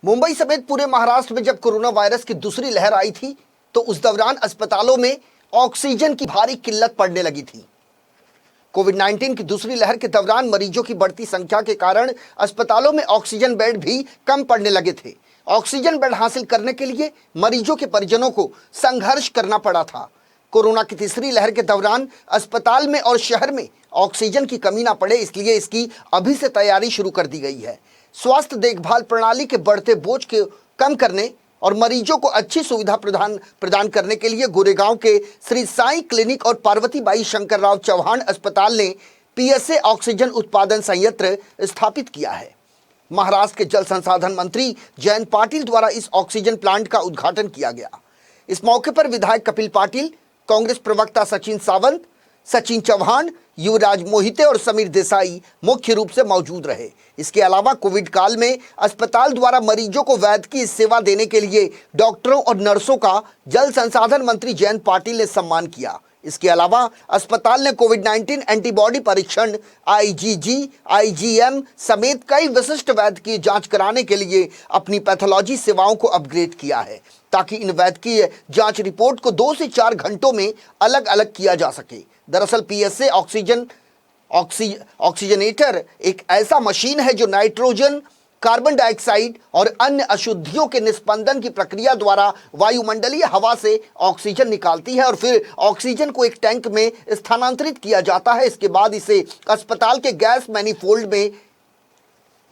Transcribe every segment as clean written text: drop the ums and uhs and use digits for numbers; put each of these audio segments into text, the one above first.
मुंबई समेत पूरे महाराष्ट्र में जब कोरोना वायरस की दूसरी लहर आई थी तो उस दौरान अस्पतालों में ऑक्सीजन की भारी किल्लत पड़ने लगी थी। कोविड-19 की दूसरी लहर के दौरान मरीजों की बढ़ती संख्या के कारण अस्पतालों में ऑक्सीजन बेड भी कम पड़ने लगे थे। ऑक्सीजन बेड हासिल करने के लिए मरीजों के परिजनों को संघर्ष करना पड़ा था। कोरोना की तीसरी लहर के दौरान अस्पताल में और शहर में ऑक्सीजन की कमी ना पड़े, इसलिए इसकी अभी से तैयारी शुरू कर दी गई है। स्वास्थ्य देखभाल प्रणाली के बढ़ते बोझ के कम करने और मरीजों को अच्छी सुविधा प्रदान करने के लिए गोरेगांव के श्री साईं क्लिनिक और पार्वतीबाई शंकरराव चौहान अस्पताल ने पीएसए ऑक्सीजन उत्पादन संयंत्र स्थापित किया है। महाराष्ट्र के जल संसाधन मंत्री जयंत पाटिल द्वारा इस ऑक्सीजन प्लांट का उद्घाटन किया गया। इस मौके पर विधायक कपिल पाटिल, कांग्रेस प्रवक्ता सचिन सावंत, सचिन चौहान, युवराज मोहिते और समीर देसाई मुख्य रूप से मौजूद रहे। इसके अलावा कोविड काल में अस्पताल द्वारा मरीजों को वैद्यकीय सेवा देने के लिए डॉक्टरों और नर्सों का जल संसाधन मंत्री जयंत पाटिल ने सम्मान किया। इसके अलावा अस्पताल ने कोविड-19 एंटीबॉडी परीक्षण, आईजीजी, आईजीएम समेत कई विशिष्ट वैद्यकीय जांच कराने के लिए अपनी पैथोलॉजी सेवाओं को अपग्रेड किया है, ताकि इन वैद्यकीय जांच रिपोर्ट को 2 से 4 घंटों में अलग अलग किया जा सके। दरअसल पीएसए ऑक्सीजनेटर एक ऐसा मशीन है जो नाइट्रोजन, कार्बन डाइऑक्साइड और अन्य अशुद्धियों के निस्पंदन की प्रक्रिया द्वारा वायुमंडलीय हवा से ऑक्सीजन निकालती है और फिर ऑक्सीजन को एक टैंक में स्थानांतरित किया जाता है। इसके बाद इसे अस्पताल के गैस मैनिफोल्ड में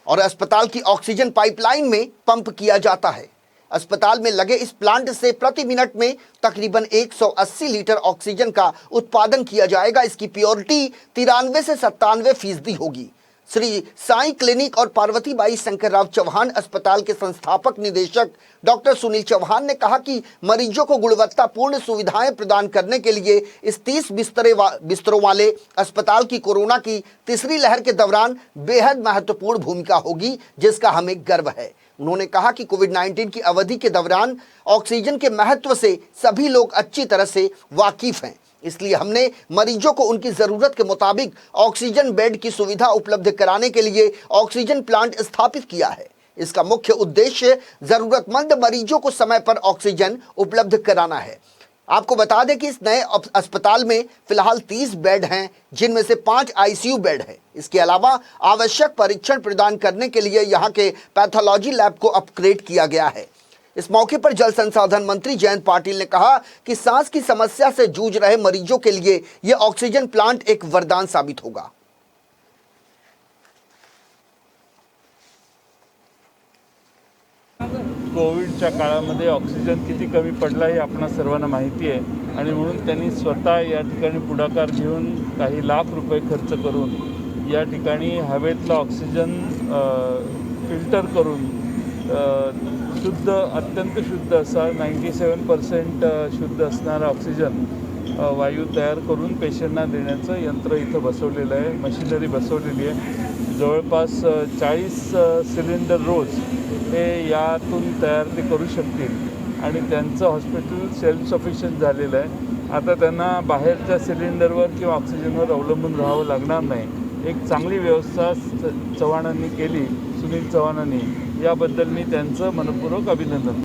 और अस्पताल की ऑक्सीजन पाइपलाइन में पंप किया जाता है। अस्पताल में लगे इस प्लांट से प्रति मिनट में तकरीबन 180 लीटर ऑक्सीजन का उत्पादन किया जाएगा। इसकी प्योरिटी 93 से 97% होगी। श्री साईं क्लिनिक और पार्वतीबाई शंकरराव चौहान अस्पताल के संस्थापक निदेशक डॉक्टर सुनील चौहान ने कहा कि मरीजों को गुणवत्तापूर्ण सुविधाएं प्रदान करने के लिए इस 30 बिस्तरों वाले अस्पताल की कोरोना की तीसरी लहर के दौरान बेहद महत्वपूर्ण भूमिका होगी, जिसका हमें गर्व है। उन्होंने कहा कि कोविड-19 की अवधि के दौरान ऑक्सीजन के महत्व से सभी लोग अच्छी तरह से वाकिफ हैं, इसलिए हमने मरीजों को उनकी ज़रूरत के मुताबिक ऑक्सीजन बेड की सुविधा उपलब्ध कराने के लिए ऑक्सीजन प्लांट स्थापित किया है। इसका मुख्य उद्देश्य ज़रूरतमंद मरीजों को समय पर ऑक्सीजन उपलब्ध कराना है। आपको बता दें कि इस नए अस्पताल में फिलहाल 30 बेड हैं, जिनमें से 5 आईसीयू बेड हैं। इसके अलावा आवश्यक परीक्षण प्रदान करने के लिए यहाँ के पैथोलॉजी लैब को अपग्रेड किया गया है। इस मौके पर जल संसाधन मंत्री जयंत पाटिल ने कहा कि सांस की समस्या से जूझ रहे मरीजों के लिए यह ऑक्सीजन प्लांट एक वरदान साबित होगा। कोविडच्या काळामध्ये ऑक्सिजन किती कमी पडला हे आपणा सर्वांना माहिती आहे आणि म्हणून त्यांनी स्वतः या ठिकाणी पुढाकार घेऊन काही लाख रुपये खर्च करून या ठिकाणी हवेतला ऑक्सिजन फिल्टर करून शुद्ध, अत्यंत शुद्ध असा 97% शुद्ध असणारा ऑक्सिजन वायू तयार करून पेशंटना देण्याचं यंत्र इथं बसवलेलं आहे, मशिनरी बसवलेली आहे। जवळपास 40 सिलेंडर रोज हे यातून तयार ते करू शकतील आणि त्यांचं हॉस्पिटल सेल्फ सफिशियंट झालेलं आहे। आता त्यांना बाहेरच्या सिलेंडरवर किंवा ऑक्सिजनवर अवलंबून राहावं लागणार नाही। एक चांगली व्यवस्था चव्हाणांनी केली, सुनील चव्हाणांनी, याबद्दल मी त्यांचं मनपूर्वक अभिनंदन